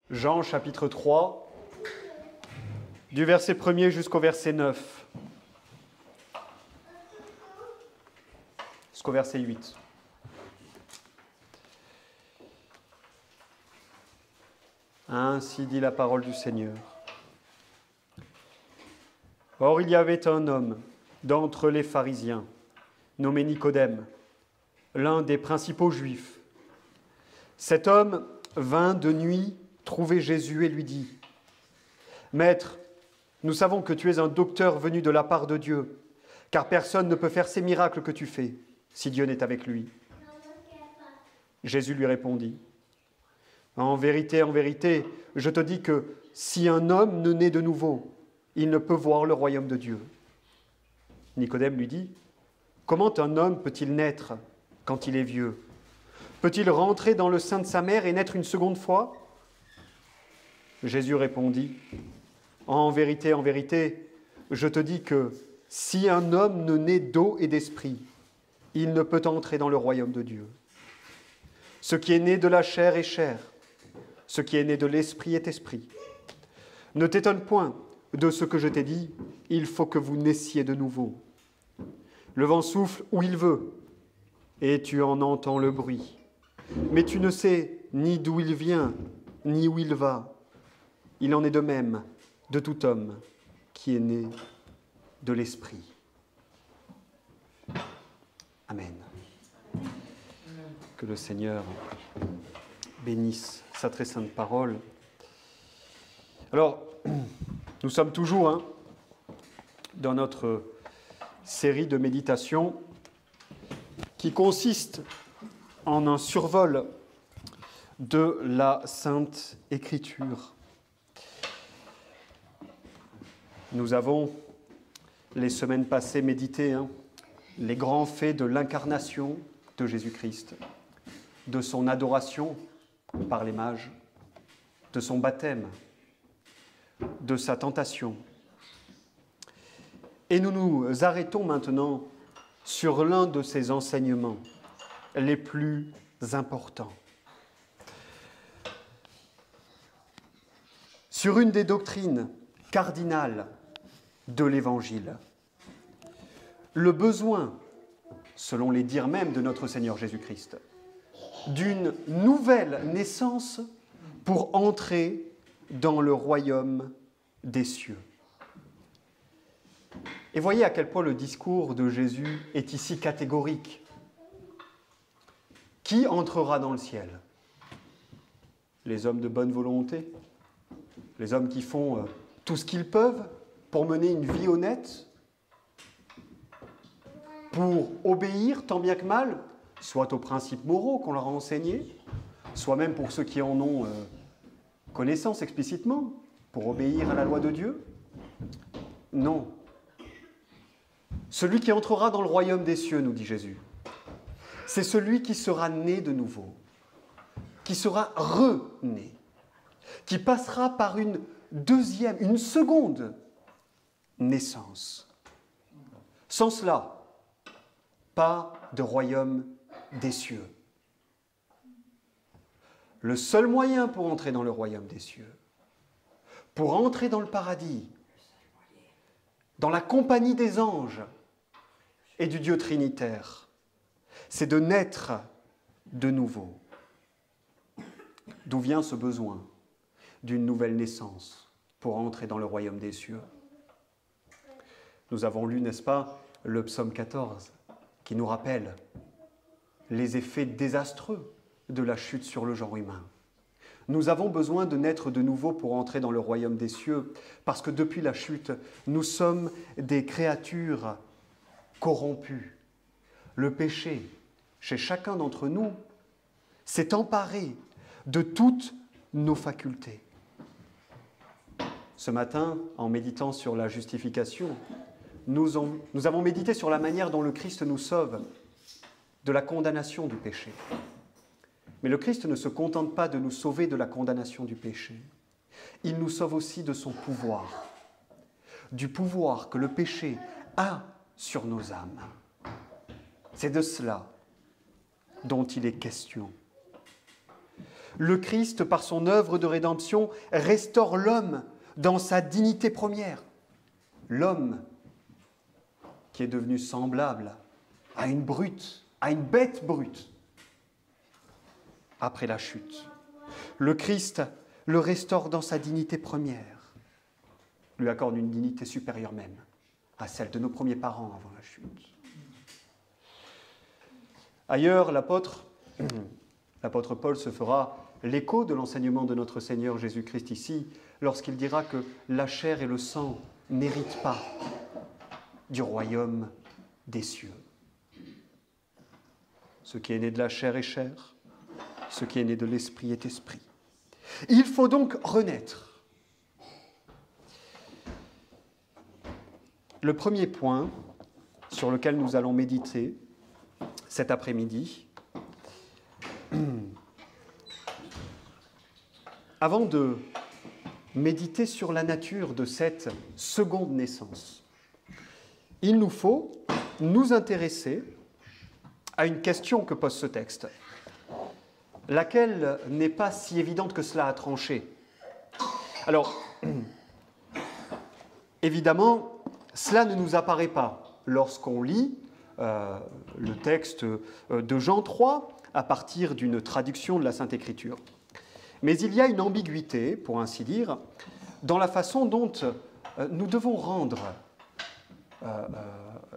Jean chapitre 3, du verset 1er jusqu'au verset 9, jusqu'au verset 8. Ainsi dit la parole du Seigneur. Or, il y avait un homme d'entre les pharisiens, nommé Nicodème, l'un des principaux juifs. Cet homme vint de nuit trouver Jésus et lui dit : « Maître, nous savons que tu es un docteur venu de la part de Dieu, car personne ne peut faire ces miracles que tu fais, si Dieu n'est avec lui. » Jésus lui répondit : « en vérité, je te dis que si un homme ne naît de nouveau, il ne peut voir le royaume de Dieu. » Nicodème lui dit : « Comment un homme peut-il naître quand il est vieux ? Peut-il rentrer dans le sein de sa mère et naître une seconde fois ? » Jésus répondit : « en vérité, je te dis que si un homme ne naît d'eau et d'esprit, il ne peut entrer dans le royaume de Dieu. Ce qui est né de la chair est chair, ce qui est né de l'esprit est esprit. Ne t'étonne point de ce que je t'ai dit, il faut que vous naissiez de nouveau. Le vent souffle où il veut, et tu en entends le bruit. Mais tu ne sais ni d'où il vient, ni où il va. Il en est de même de tout homme qui est né de l'Esprit. » Amen. Que le Seigneur bénisse sa très sainte parole. Alors, nous sommes toujours dans notre série de méditation qui consiste en un survol de la Sainte Écriture. Nous avons, les semaines passées, médité les grands faits de l'incarnation de Jésus-Christ, de son adoration par les mages, de son baptême, de sa tentation. Et nous nous arrêtons maintenant sur l'un de ces enseignements les plus importants. Sur une des doctrines cardinales de l'Évangile, le besoin, selon les dires mêmes de notre Seigneur Jésus-Christ, d'une nouvelle naissance pour entrer dans le royaume des cieux. Et voyez à quel point le discours de Jésus est ici catégorique. Qui entrera dans le ciel ? Les hommes de bonne volonté ? Les hommes qui font tout ce qu'ils peuvent pour mener une vie honnête ? Pour obéir tant bien que mal, soit aux principes moraux qu'on leur a enseignés, soit même pour ceux qui en ont connaissance explicitement, pour obéir à la loi de Dieu ? Non. Celui qui entrera dans le royaume des cieux, nous dit Jésus, c'est celui qui sera né de nouveau, qui sera rené, qui passera par une seconde naissance. Sans cela, pas de royaume des cieux. Le seul moyen pour entrer dans le royaume des cieux, pour entrer dans le paradis, dans la compagnie des anges et du Dieu trinitaire, c'est de naître de nouveau. D'où vient ce besoin d'une nouvelle naissance pour entrer dans le royaume des cieux ? Nous avons lu, n'est-ce pas, le psaume 14, qui nous rappelle les effets désastreux de la chute sur le genre humain. Nous avons besoin de naître de nouveau pour entrer dans le royaume des cieux, parce que depuis la chute, nous sommes des créatures corrompues. Le péché, chez chacun d'entre nous, s'est emparé de toutes nos facultés. Ce matin, en méditant sur la justification, nous avons médité sur la manière dont le Christ nous sauve de la condamnation du péché. Mais le Christ ne se contente pas de nous sauver de la condamnation du péché. Il nous sauve aussi de son pouvoir, du pouvoir que le péché a sur nos âmes. C'est de cela dont il est question. Le Christ, par son œuvre de rédemption, restaure l'homme dans sa dignité première. L'homme qui est devenu semblable à une brute, à une bête brute, après la chute. Le Christ le restaure dans sa dignité première, lui accorde une dignité supérieure même à celle de nos premiers parents avant la chute. Ailleurs, l'apôtre Paul se fera l'écho de l'enseignement de notre Seigneur Jésus-Christ ici, lorsqu'il dira que la chair et le sang n'héritent pas du royaume des cieux. Ce qui est né de la chair est chair, ce qui est né de l'esprit est esprit. Il faut donc renaître. Le premier point sur lequel nous allons méditer cet après-midi, avant de méditer sur la nature de cette seconde naissance, il nous faut nous intéresser à une question que pose ce texte, laquelle n'est pas si évidente que cela à trancher. Alors, évidemment, cela ne nous apparaît pas lorsqu'on lit le texte de Jean 3 à partir d'une traduction de la Sainte Écriture. Mais il y a une ambiguïté, pour ainsi dire, dans la façon dont nous devons rendre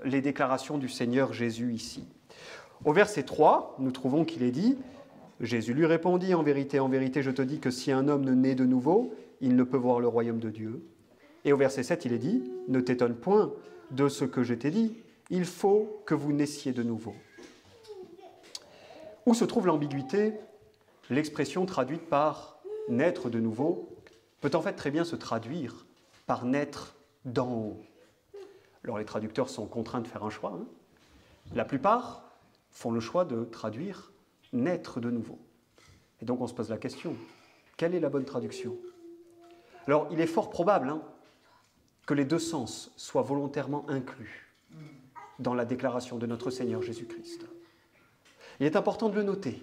les déclarations du Seigneur Jésus ici. Au verset 3, nous trouvons qu'il est dit « Jésus lui répondit, en vérité, je te dis que si un homme ne naît de nouveau, il ne peut voir le royaume de Dieu. » Et au verset 7, il est dit « Ne t'étonne point de ce que je t'ai dit, il faut que vous naissiez de nouveau. » Où se trouve l'ambiguïté? L'expression traduite par « naître de nouveau » peut en fait très bien se traduire par « naître d'en haut ». Alors les traducteurs sont contraints de faire un choix. La plupart font le choix de traduire « naître de nouveau ». Et donc on se pose la question, quelle est la bonne traduction? Alors il est fort probable que les deux sens soient volontairement inclus dans la déclaration de notre Seigneur Jésus-Christ. Il est important de le noter,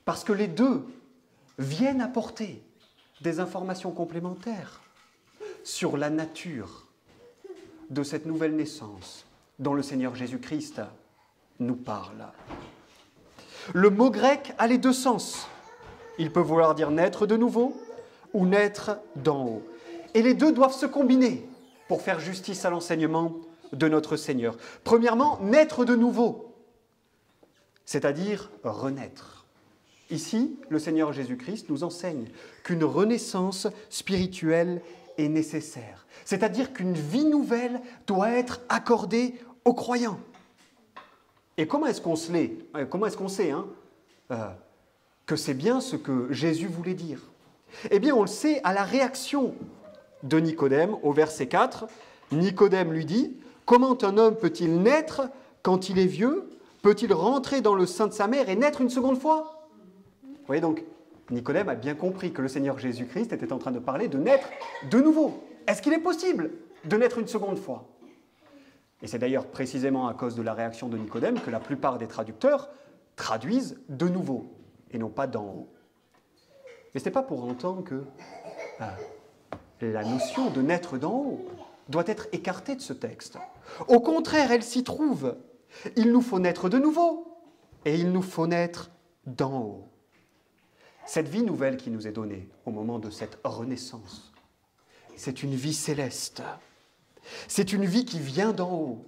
parce que les deux viennent apporter des informations complémentaires sur la nature de cette nouvelle naissance dont le Seigneur Jésus-Christ nous parle. Le mot grec a les deux sens. Il peut vouloir dire naître de nouveau ou naître d'en haut. Et les deux doivent se combiner pour faire justice à l'enseignement de notre Seigneur. Premièrement, naître de nouveau, c'est-à-dire renaître. Ici, le Seigneur Jésus-Christ nous enseigne qu'une renaissance spirituelle est nécessaire, c'est-à-dire qu'une vie nouvelle doit être accordée aux croyants. Et comment est-ce qu'on sait que c'est bien ce que Jésus voulait dire? Eh bien, on le sait à la réaction de Nicodème au verset 4. Nicodème lui dit « Comment un homme peut-il naître quand il est vieux? Peut-il rentrer dans le sein de sa mère et naître une seconde fois ?» Vous voyez donc, Nicodème a bien compris que le Seigneur Jésus-Christ était en train de parler de naître de nouveau. Est-ce qu'il est possible de naître une seconde fois? Et c'est d'ailleurs précisément à cause de la réaction de Nicodème que la plupart des traducteurs traduisent « de nouveau » et non pas « d'en haut ». Mais ce n'est pas pour autant que la notion de naître d'en haut doit être écartée de ce texte. Au contraire, elle s'y trouve. Il nous faut naître de nouveau et il nous faut naître d'en haut. Cette vie nouvelle qui nous est donnée au moment de cette renaissance, c'est une vie céleste. C'est une vie qui vient d'en haut.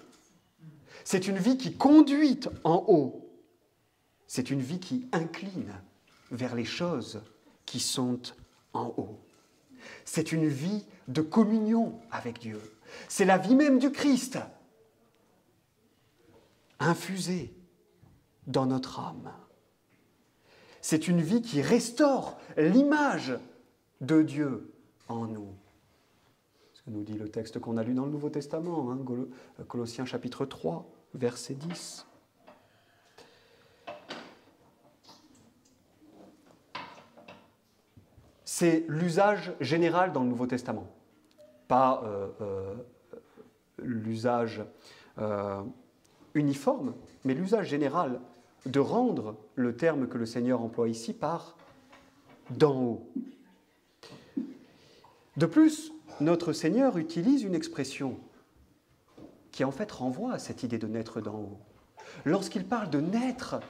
C'est une vie qui conduit en haut. C'est une vie qui incline vers les choses qui sont en haut. C'est une vie de communion avec Dieu. C'est la vie même du Christ, infusée dans notre âme. C'est une vie qui restaure l'image de Dieu en nous. Ce que nous dit le texte qu'on a lu dans le Nouveau Testament, Colossiens chapitre 3, verset 10. C'est l'usage général dans le Nouveau Testament, pas l'usage uniforme, mais l'usage général de rendre le terme que le Seigneur emploie ici par d'en haut. De plus, notre Seigneur utilise une expression qui en fait renvoie à cette idée de naître d'en haut. Lorsqu'il parle de naître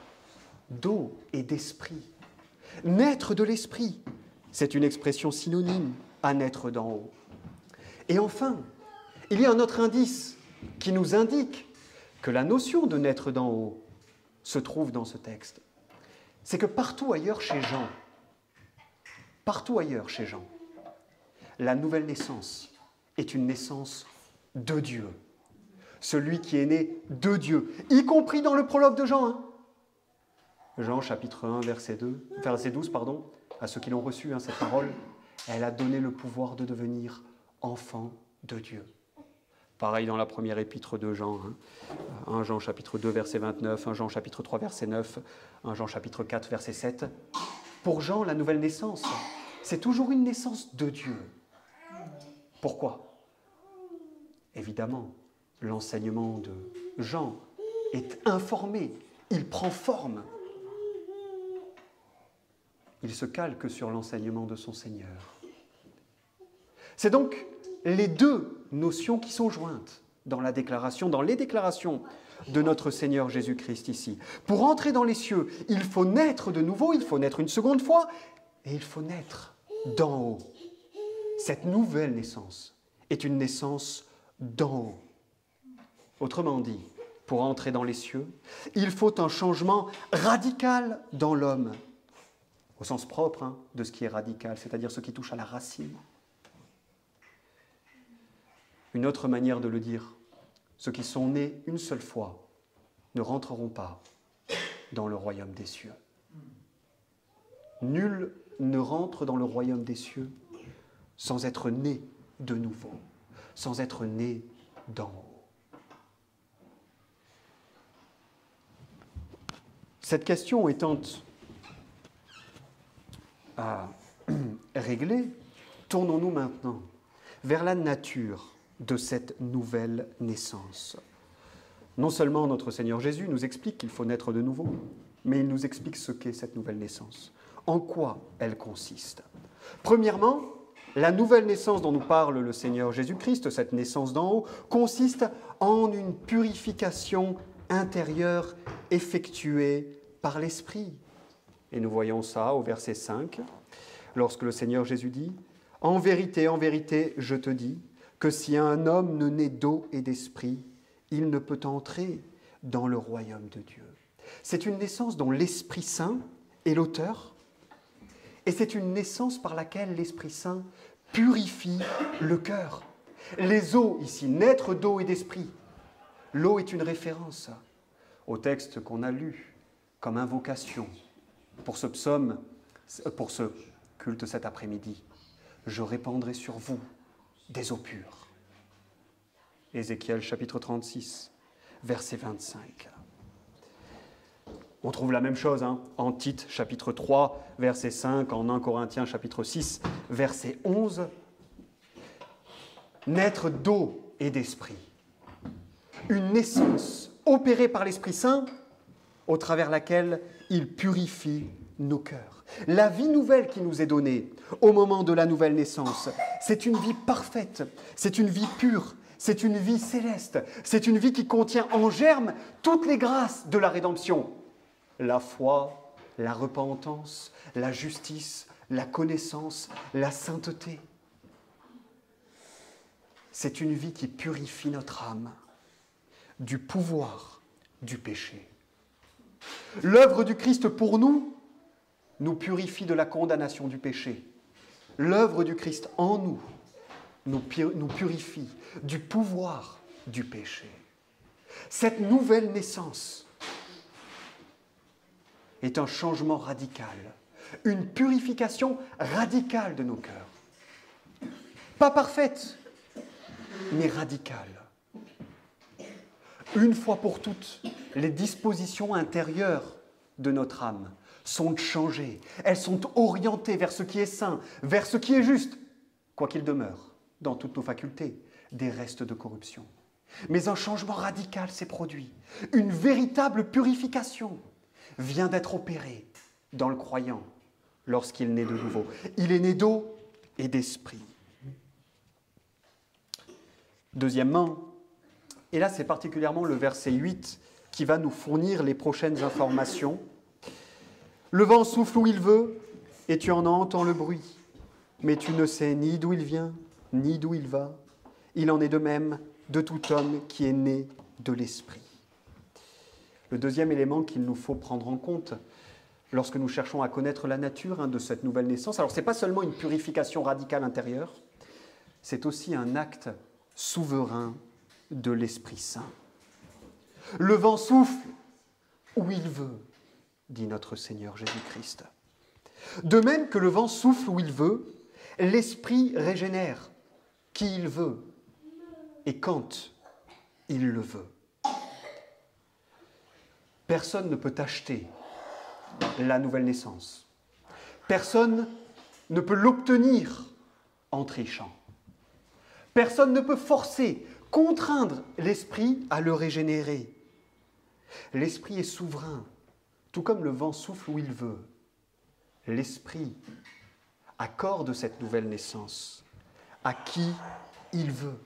d'eau et d'esprit, naître de l'esprit, c'est une expression synonyme à naître d'en haut. Et enfin, il y a un autre indice qui nous indique que la notion de naître d'en haut se trouve dans ce texte. C'est que partout ailleurs chez Jean, la nouvelle naissance est une naissance de Dieu. Celui qui est né de Dieu, y compris dans le prologue de Jean. Jean chapitre 1, verset 12, à ceux qui l'ont reçu, cette parole, elle a donné le pouvoir de devenir enfant de Dieu. Pareil dans la première épître de Jean, 1 Jean chapitre 2, verset 29, 1 Jean chapitre 3, verset 9, 1 Jean chapitre 4, verset 7. Pour Jean, la nouvelle naissance, c'est toujours une naissance de Dieu. Pourquoi ? Évidemment, l'enseignement de Jean est informé, il prend forme. Il se calque sur l'enseignement de son Seigneur. C'est donc les deux notions qui sont jointes dans les déclarations de notre Seigneur Jésus-Christ ici. Pour entrer dans les cieux, il faut naître de nouveau, il faut naître une seconde fois, et il faut naître d'en haut. Cette nouvelle naissance est une naissance d'en haut. Autrement dit, pour entrer dans les cieux, il faut un changement radical dans l'homme, au sens propre de ce qui est radical, c'est-à-dire ce qui touche à la racine. Une autre manière de le dire, ceux qui sont nés une seule fois ne rentreront pas dans le royaume des cieux. Nul ne rentre dans le royaume des cieux sans être né de nouveau, sans être né d'en haut. Cette question étant à régler, tournons-nous maintenant vers la nature de cette nouvelle naissance. Non seulement notre Seigneur Jésus nous explique qu'il faut naître de nouveau, mais il nous explique ce qu'est cette nouvelle naissance, en quoi elle consiste. Premièrement, la nouvelle naissance dont nous parle le Seigneur Jésus-Christ, cette naissance d'en haut, consiste en une purification intérieure effectuée par l'Esprit. Et nous voyons ça au verset 5, lorsque le Seigneur Jésus dit « En vérité, je te dis, que si un homme ne naît d'eau et d'esprit, il ne peut entrer dans le royaume de Dieu. » C'est une naissance dont l'Esprit Saint est l'auteur, et c'est une naissance par laquelle l'Esprit Saint purifie le cœur. Les eaux ici, naître d'eau et d'esprit. L'eau est une référence au texte qu'on a lu comme invocation pour ce psaume, pour ce culte cet après-midi. Je répandrai sur vous des eaux pures. Ézéchiel chapitre 36, verset 25. On trouve la même chose en Tite chapitre 3, verset 5, en 1 Corinthiens chapitre 6, verset 11. Naître d'eau et d'esprit. Une naissance opérée par l'Esprit Saint au travers laquelle il purifie nos cœurs. La vie nouvelle qui nous est donnée au moment de la nouvelle naissance, c'est une vie parfaite, c'est une vie pure, c'est une vie céleste, c'est une vie qui contient en germe toutes les grâces de la rédemption. La foi, la repentance, la justice, la connaissance, la sainteté. C'est une vie qui purifie notre âme du pouvoir du péché. L'œuvre du Christ pour nous purifie de la condamnation du péché. L'œuvre du Christ en nous purifie du pouvoir du péché. Cette nouvelle naissance est un changement radical, une purification radicale de nos cœurs. Pas parfaite, mais radicale. Une fois pour toutes, les dispositions intérieures de notre âme sont changées. Elles sont orientées vers ce qui est saint, vers ce qui est juste, quoiqu'il demeure, dans toutes nos facultés, des restes de corruption. Mais un changement radical s'est produit. Une véritable purification vient d'être opérée dans le croyant lorsqu'il naît de nouveau. Il est né d'eau et d'esprit. Deuxièmement, et là c'est particulièrement le verset 8 qui va nous fournir les prochaines informations. Le vent souffle où il veut et tu en entends le bruit, mais tu ne sais ni d'où il vient, ni d'où il va. Il en est de même de tout homme qui est né de l'esprit. Le deuxième élément qu'il nous faut prendre en compte lorsque nous cherchons à connaître la nature de cette nouvelle naissance, alors ce n'est pas seulement une purification radicale intérieure, c'est aussi un acte souverain de l'Esprit Saint. Le vent souffle où il veut, dit notre Seigneur Jésus-Christ. De même que le vent souffle où il veut, l'Esprit régénère qui il veut et quand il le veut. Personne ne peut acheter la nouvelle naissance. Personne ne peut l'obtenir en trichant. Personne ne peut forcer, contraindre l'Esprit à le régénérer. L'Esprit est souverain, tout comme le vent souffle où il veut. L'Esprit accorde cette nouvelle naissance à qui il veut.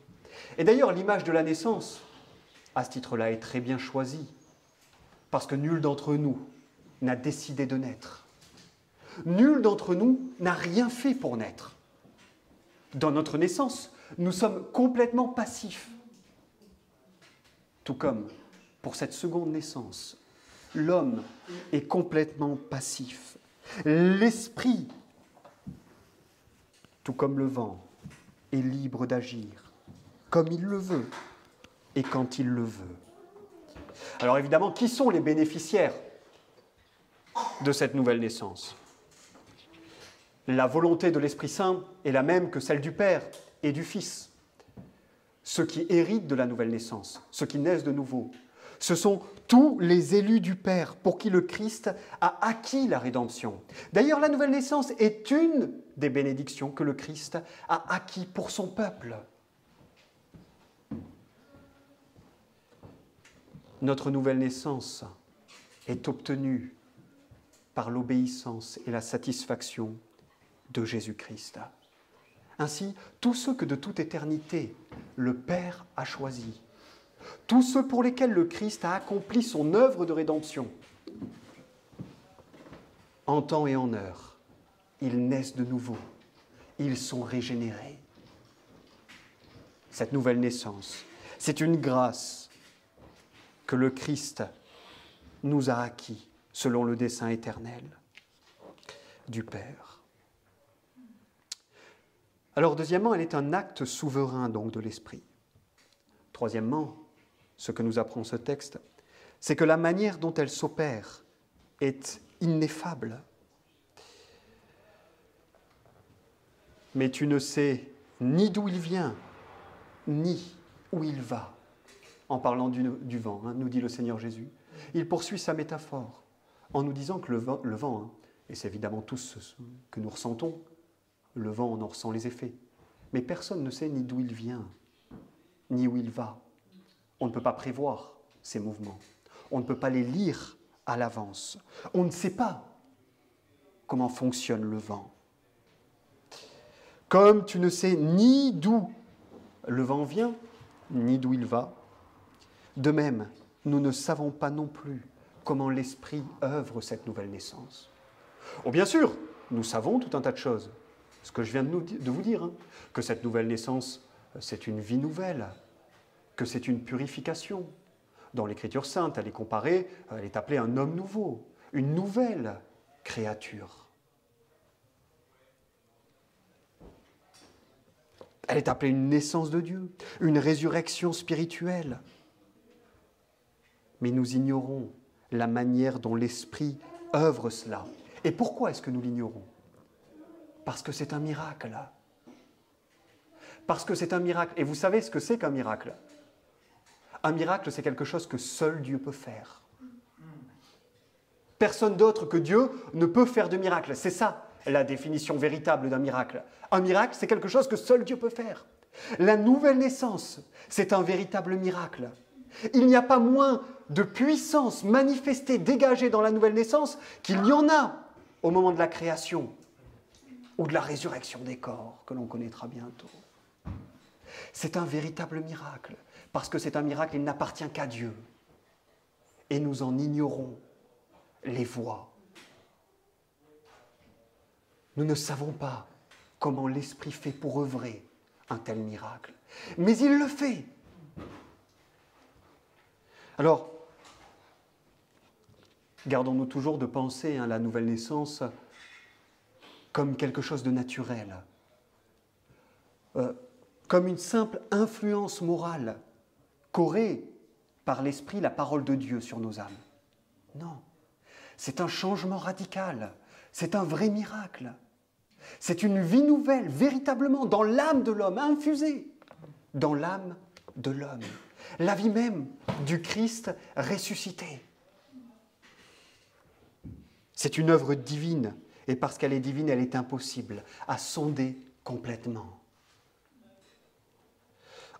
Et d'ailleurs, l'image de la naissance, à ce titre-là, est très bien choisie, parce que nul d'entre nous n'a décidé de naître. Nul d'entre nous n'a rien fait pour naître. Dans notre naissance, nous sommes complètement passifs. Tout comme pour cette seconde naissance, l'homme est complètement passif. L'esprit, tout comme le vent, est libre d'agir comme il le veut et quand il le veut. Alors évidemment, qui sont les bénéficiaires de cette nouvelle naissance? La volonté de l'Esprit Saint est la même que celle du Père et du Fils. Ceux qui héritent de la nouvelle naissance, ceux qui naissent de nouveau, ce sont tous les élus du Père pour qui le Christ a acquis la rédemption. D'ailleurs, la nouvelle naissance est une des bénédictions que le Christ a acquis pour son peuple. Notre nouvelle naissance est obtenue par l'obéissance et la satisfaction de Jésus-Christ. Ainsi, tous ceux que de toute éternité le Père a choisis, tous ceux pour lesquels le Christ a accompli son œuvre de rédemption, en temps et en heure, ils naissent de nouveau, ils sont régénérés. Cette nouvelle naissance, c'est une grâce que le Christ nous a acquis selon le dessein éternel du Père. Alors, deuxièmement, elle est un acte souverain donc de l'Esprit. Troisièmement, ce que nous apprend ce texte, c'est que la manière dont elle s'opère est ineffable. Mais tu ne sais ni d'où il vient, ni où il va. En parlant du vent, nous dit le Seigneur Jésus. Il poursuit sa métaphore en nous disant que le vent, et c'est évidemment tout ce que nous ressentons, le vent, on en ressent les effets. Mais personne ne sait ni d'où il vient, ni où il va. On ne peut pas prévoir ces mouvements. On ne peut pas les lire à l'avance. On ne sait pas comment fonctionne le vent. Comme tu ne sais ni d'où le vent vient, ni d'où il va, de même, nous ne savons pas non plus comment l'Esprit œuvre cette nouvelle naissance. Oh, bien sûr, nous savons tout un tas de choses. Ce que je viens de vous dire, que cette nouvelle naissance, c'est une vie nouvelle, que c'est une purification. Dans l'Écriture sainte, elle est comparée, elle est appelée un homme nouveau, une nouvelle créature. Elle est appelée une naissance de Dieu, une résurrection spirituelle. Mais nous ignorons la manière dont l'Esprit œuvre cela. Et pourquoi est-ce que nous l'ignorons? Parce que c'est un miracle. Parce que c'est un miracle. Et vous savez ce que c'est qu'un miracle? Un miracle, c'est quelque chose que seul Dieu peut faire. Personne d'autre que Dieu ne peut faire de miracle. C'est ça, la définition véritable d'un miracle. Un miracle, c'est quelque chose que seul Dieu peut faire. La nouvelle naissance, c'est un véritable miracle. Il n'y a pas moins de puissance manifestée, dégagée dans la nouvelle naissance qu'il n'y en a au moment de la création ou de la résurrection des corps, que l'on connaîtra bientôt. C'est un véritable miracle, parce que c'est un miracle, il n'appartient qu'à Dieu. Et nous en ignorons les voies. Nous ne savons pas comment l'Esprit fait pour œuvrer un tel miracle. Mais il le fait. Alors, gardons-nous toujours de penser la nouvelle naissance comme quelque chose de naturel, comme une simple influence morale qu'aurait par l'Esprit la parole de Dieu sur nos âmes. Non, c'est un changement radical, c'est un vrai miracle. C'est une vie nouvelle, véritablement, dans l'âme de l'homme, infusée dans l'âme de l'homme. La vie même du Christ ressuscité. C'est une œuvre divine, et parce qu'elle est divine, elle est impossible à sonder complètement.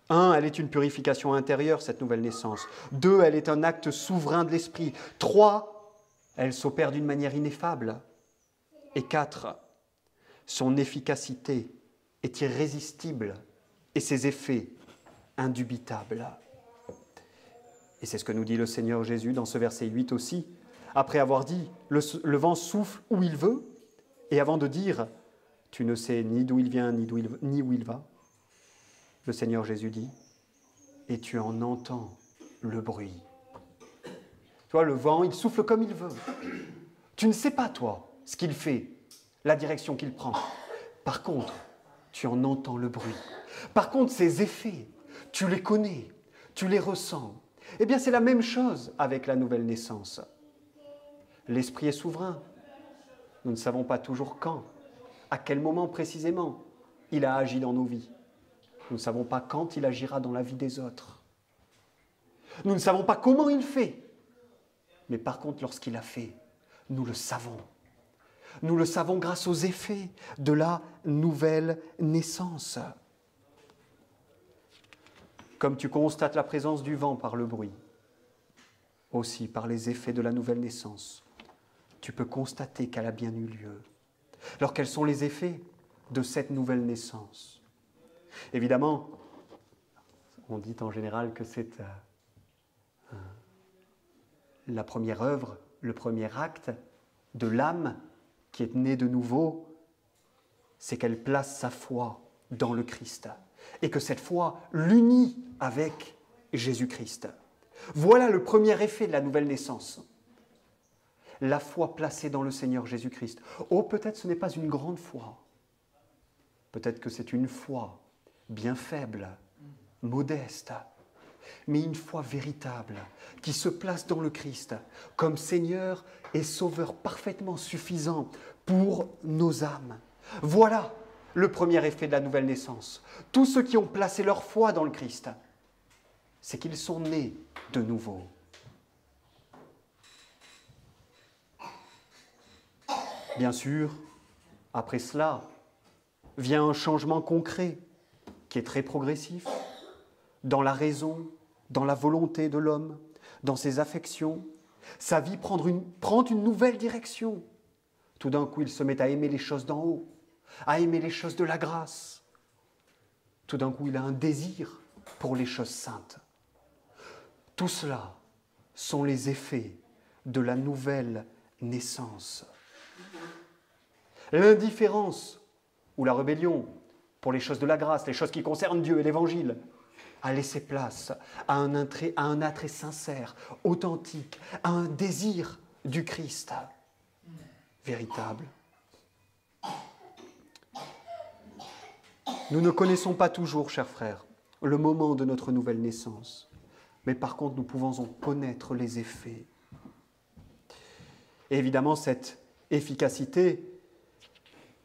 1, elle est une purification intérieure, cette nouvelle naissance. 2, elle est un acte souverain de l'esprit. 3, elle s'opère d'une manière ineffable. Et 4, son efficacité est irrésistible et ses effets indubitables. Et c'est ce que nous dit le Seigneur Jésus dans ce verset 8 aussi, après avoir dit « le vent souffle où il veut » et avant de dire « tu ne sais ni d'où il vient ni où il va », le Seigneur Jésus dit « et tu en entends le bruit ». Tu vois, le vent, il souffle comme il veut. Tu ne sais pas, toi, ce qu'il fait, la direction qu'il prend. Par contre, tu en entends le bruit. Par contre, ses effets, tu les connais, tu les ressens. Eh bien, c'est la même chose avec la nouvelle naissance. L'Esprit est souverain. Nous ne savons pas toujours quand, à quel moment précisément il a agi dans nos vies. Nous ne savons pas quand il agira dans la vie des autres. Nous ne savons pas comment il fait. Mais par contre, lorsqu'il a fait, nous le savons. Nous le savons grâce aux effets de la nouvelle naissance. Comme tu constates la présence du vent par le bruit, aussi par les effets de la nouvelle naissance, tu peux constater qu'elle a bien eu lieu. Alors quels sont les effets de cette nouvelle naissance? Évidemment, on dit en général que c'est la première œuvre, le premier acte de l'âme qui est née de nouveau, c'est qu'elle place sa foi dans le Christ et que cette foi l'unit avec Jésus-Christ. Voilà le premier effet de la nouvelle naissance. La foi placée dans le Seigneur Jésus-Christ. Oh, peut-être ce n'est pas une grande foi. Peut-être que c'est une foi bien faible, modeste, mais une foi véritable qui se place dans le Christ comme Seigneur et Sauveur parfaitement suffisant pour nos âmes. Voilà le premier effet de la nouvelle naissance. Tous ceux qui ont placé leur foi dans le Christ, c'est qu'ils sont nés de nouveau. Bien sûr, après cela, vient un changement concret qui est très progressif dans la raison, dans la volonté de l'homme, dans ses affections. Sa vie prend une nouvelle direction. Tout d'un coup, il se met à aimer les choses d'en haut, à aimer les choses de la grâce. Tout d'un coup, il a un désir pour les choses saintes. Tout cela sont les effets de la nouvelle naissance. L'indifférence ou la rébellion pour les choses de la grâce, les choses qui concernent Dieu et l'Évangile, a laissé place à un attrait sincère, authentique, à un désir du Christ véritable. Nous ne connaissons pas toujours, chers frères, le moment de notre nouvelle naissance, mais par contre, nous pouvons en connaître les effets. Et évidemment, cette efficacité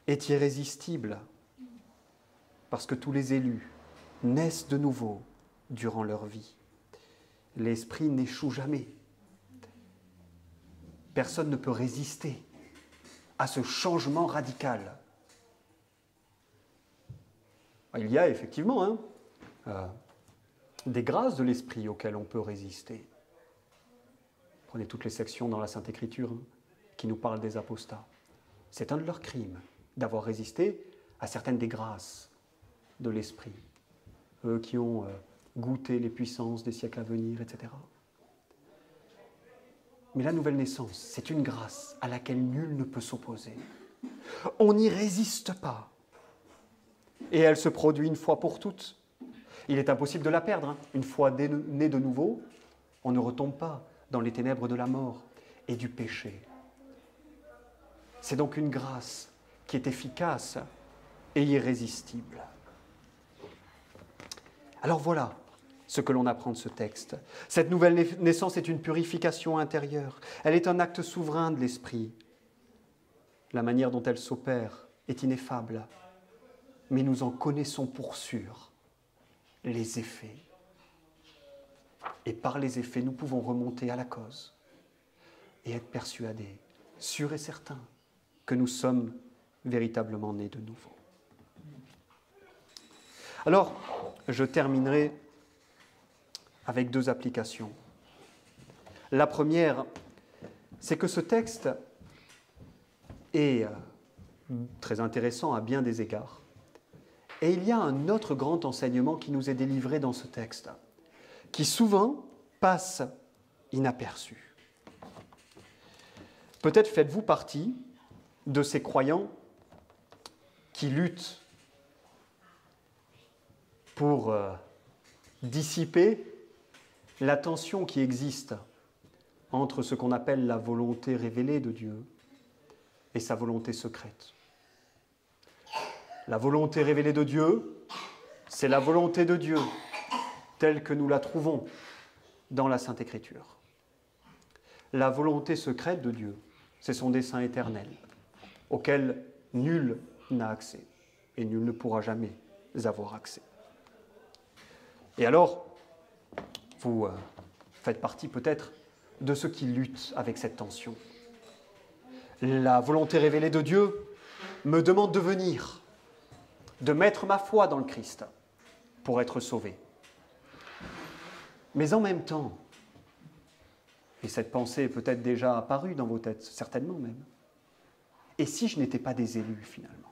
est irrésistible, parce que tous les élus naissent de nouveau durant leur vie. L'esprit n'échoue jamais. Personne ne peut résister à ce changement radical. Il y a effectivement des grâces de l'esprit auxquelles on peut résister. Prenez toutes les sections dans la Sainte Écriture qui nous parlent des apostats. C'est un de leurs crimes, d'avoir résisté à certaines des grâces de l'esprit. Eux qui ont goûté les puissances des siècles à venir, etc. Mais la nouvelle naissance, c'est une grâce à laquelle nul ne peut s'opposer. On n'y résiste pas. Et elle se produit une fois pour toutes. Il est impossible de la perdre, hein. Une fois né de nouveau, on ne retombe pas dans les ténèbres de la mort et du péché. C'est donc une grâce qui est efficace et irrésistible. Alors voilà ce que l'on apprend de ce texte. Cette nouvelle naissance est une purification intérieure. Elle est un acte souverain de l'esprit. La manière dont elle s'opère est ineffable, mais nous en connaissons pour sûr les effets. Et par les effets, nous pouvons remonter à la cause et être persuadés, sûrs et certains, que nous sommes véritablement nés de nouveau. Alors, je terminerai avec 2 applications. La première, c'est que ce texte est très intéressant à bien des égards. Et il y a un autre grand enseignement qui nous est délivré dans ce texte, qui souvent passe inaperçu. Peut-être faites-vous partie de ces croyants qui luttent pour dissiper la tension qui existe entre ce qu'on appelle la volonté révélée de Dieu et sa volonté secrète. La volonté révélée de Dieu, c'est la volonté de Dieu telle que nous la trouvons dans la Sainte Écriture. La volonté secrète de Dieu, c'est son dessein éternel, auquel nul n'a accès et nul ne pourra jamais avoir accès. Et alors, vous faites partie peut-être de ceux qui luttent avec cette tension. La volonté révélée de Dieu me demande de venir, de mettre ma foi dans le Christ pour être sauvé. Mais en même temps, et cette pensée est peut-être déjà apparue dans vos têtes, certainement même, et si je n'étais pas des élus finalement?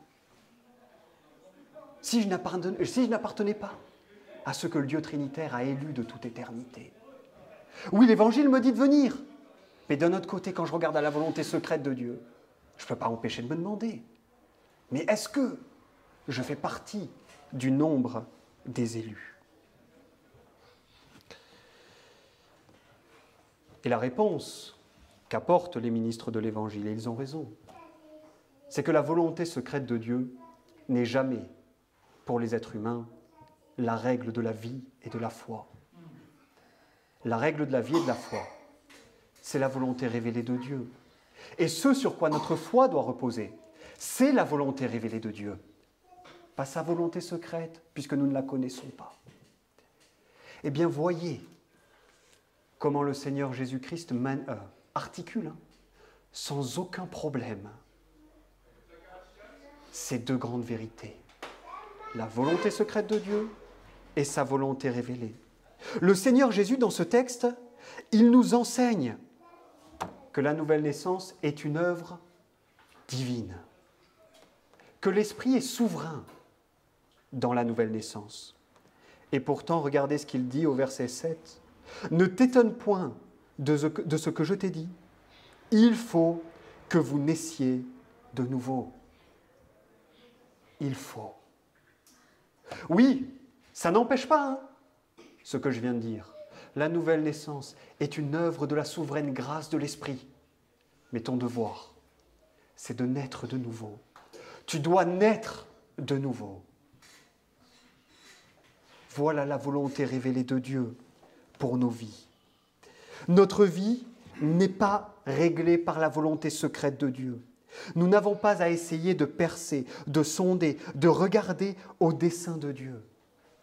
Si je n'appartenais pas à ce que le Dieu Trinitaire a élu de toute éternité? Oui, l'Évangile me dit de venir, mais d'un autre côté, quand je regarde à la volonté secrète de Dieu, je ne peux pas m'empêcher de me demander, mais est-ce que je fais partie du nombre des élus? Et la réponse qu'apportent les ministres de l'Évangile, et ils ont raison, c'est que la volonté secrète de Dieu n'est jamais, pour les êtres humains, la règle de la vie et de la foi. La règle de la vie et de la foi, c'est la volonté révélée de Dieu. Et ce sur quoi notre foi doit reposer, c'est la volonté révélée de Dieu, pas sa volonté secrète, puisque nous ne la connaissons pas. Eh bien, voyez comment le Seigneur Jésus-Christ articule, sans aucun problème, ces 2 grandes vérités. La volonté secrète de Dieu et sa volonté révélée. Le Seigneur Jésus, dans ce texte, il nous enseigne que la nouvelle naissance est une œuvre divine, que l'Esprit est souverain dans la nouvelle naissance. Et pourtant, regardez ce qu'il dit au verset 7. « Ne t'étonne point de ce que je t'ai dit. Il faut que vous naissiez de nouveau. » Il faut. Oui, ça n'empêche pas ce que je viens de dire. La nouvelle naissance est une œuvre de la souveraine grâce de l'Esprit. Mais ton devoir, c'est de naître de nouveau. Tu dois naître de nouveau. Voilà la volonté révélée de Dieu pour nos vies. Notre vie n'est pas réglée par la volonté secrète de Dieu. Nous n'avons pas à essayer de percer, de sonder, de regarder au dessein de Dieu.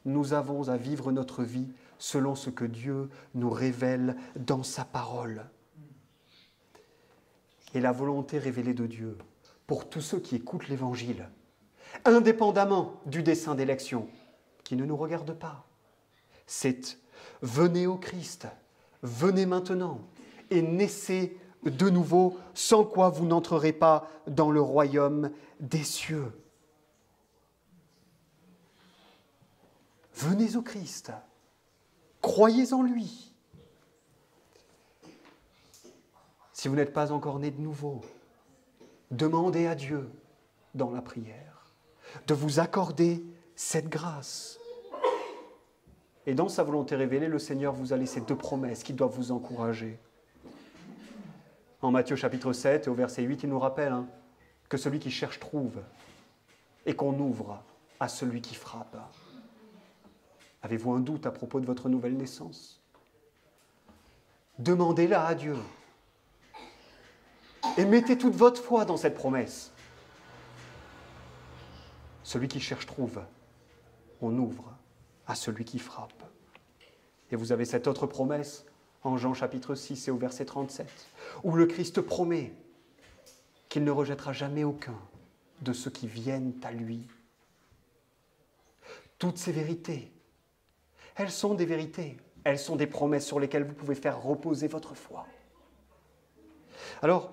Nous avons à vivre notre vie selon ce que Dieu nous révèle dans sa parole. Et la volonté révélée de Dieu, pour tous ceux qui écoutent l'Évangile, indépendamment du dessein d'élection, qui ne nous regarde pas, c'est « Venez au Christ, venez maintenant, et naissez de nouveau, sans quoi vous n'entrerez pas dans le royaume des cieux. Venez au Christ, croyez en lui. Si vous n'êtes pas encore né de nouveau, demandez à Dieu dans la prière de vous accorder cette grâce. Et dans sa volonté révélée, le Seigneur vous a laissé 2 promesses qui doivent vous encourager. En Matthieu chapitre 7 et au verset 8, il nous rappelle que celui qui cherche trouve et qu'on ouvre à celui qui frappe. Avez-vous un doute à propos de votre nouvelle naissance? Demandez-la à Dieu. Et mettez toute votre foi dans cette promesse. Celui qui cherche trouve. On ouvre à celui qui frappe. Et vous avez cette autre promesse en Jean chapitre 6 et au verset 37, où le Christ promet qu'il ne rejettera jamais aucun de ceux qui viennent à lui. Toutes ces vérités, elles sont des vérités, elles sont des promesses sur lesquelles vous pouvez faire reposer votre foi. Alors,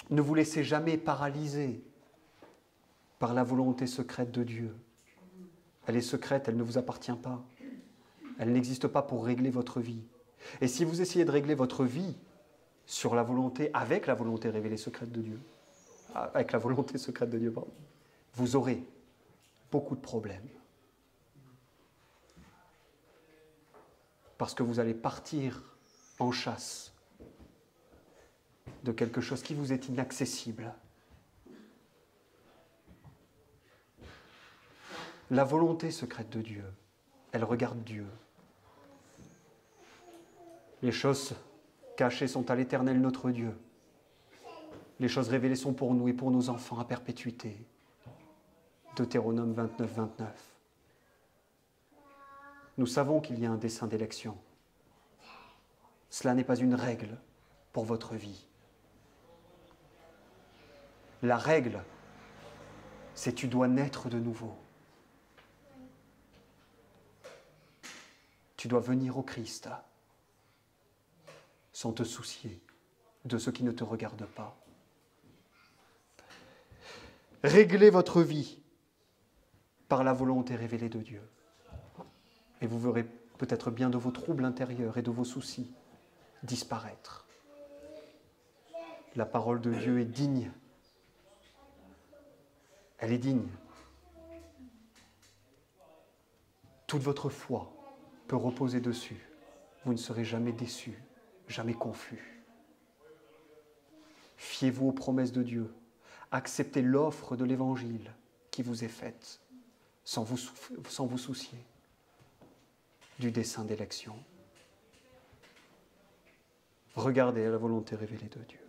ne vous laissez jamais paralyser par la volonté secrète de Dieu. Elle est secrète, elle ne vous appartient pas. Elle n'existe pas pour régler votre vie. Et si vous essayez de régler votre vie sur la volonté, avec la volonté révélée secrète de Dieu, avec la volonté secrète de Dieu, pardon, vous aurez beaucoup de problèmes. Parce que vous allez partir en chasse de quelque chose qui vous est inaccessible. La volonté secrète de Dieu, elle regarde Dieu. Les choses cachées sont à l'Éternel notre Dieu. Les choses révélées sont pour nous et pour nos enfants à perpétuité. Deutéronome 29, 29. Nous savons qu'il y a un dessein d'élection. Cela n'est pas une règle pour votre vie. La règle, c'est tu dois naître de nouveau. Tu dois venir au Christ sans te soucier de ce qui ne te regarde pas. Réglez votre vie par la volonté révélée de Dieu. Et vous verrez peut-être bien de vos troubles intérieurs et de vos soucis disparaître. La parole de Dieu est digne. Elle est digne. Toute votre foi peut reposer dessus. Vous ne serez jamais déçus, jamais confus. Fiez-vous aux promesses de Dieu. Acceptez l'offre de l'Évangile qui vous est faite, sans vous soucier du dessein d'élection. Regardez la volonté révélée de Dieu.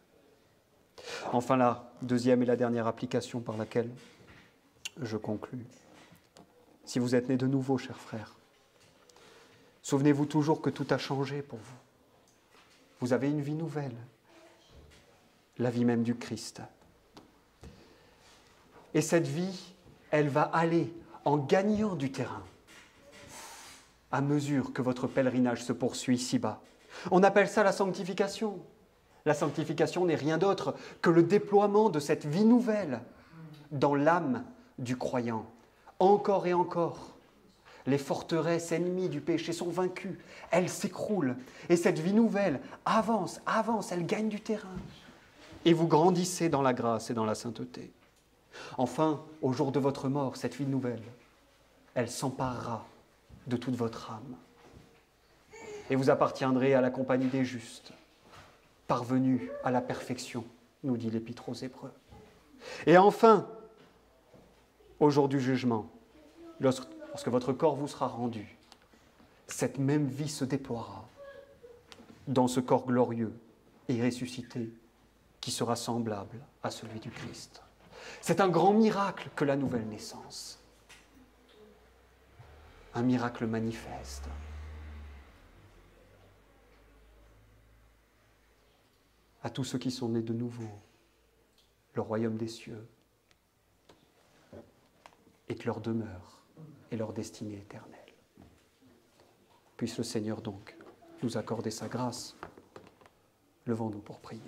Enfin, la deuxième et la dernière application par laquelle je conclus. Si vous êtes nés de nouveau, chers frères, souvenez-vous toujours que tout a changé pour vous. Vous avez une vie nouvelle, la vie même du Christ. Et cette vie, elle va aller en gagnant du terrain à mesure que votre pèlerinage se poursuit ici-bas. On appelle ça la sanctification. La sanctification n'est rien d'autre que le déploiement de cette vie nouvelle dans l'âme du croyant. Encore et encore, les forteresses ennemies du péché sont vaincues, elles s'écroulent. Et cette vie nouvelle avance, elle gagne du terrain. Et vous grandissez dans la grâce et dans la sainteté. Enfin, au jour de votre mort, cette vie nouvelle, elle s'emparera de toute votre âme. Et vous appartiendrez à la compagnie des justes, parvenus à la perfection, nous dit l'Épître aux Hébreux. Et enfin, au jour du jugement, lorsque votre corps vous sera rendu, cette même vie se déploiera dans ce corps glorieux et ressuscité qui sera semblable à celui du Christ. C'est un grand miracle que la nouvelle naissance. Un miracle manifeste. À tous ceux qui sont nés de nouveau, le royaume des cieux est leur demeure et leur destinée éternelle. Puisse le Seigneur donc nous accorder sa grâce. Levons-nous pour prier.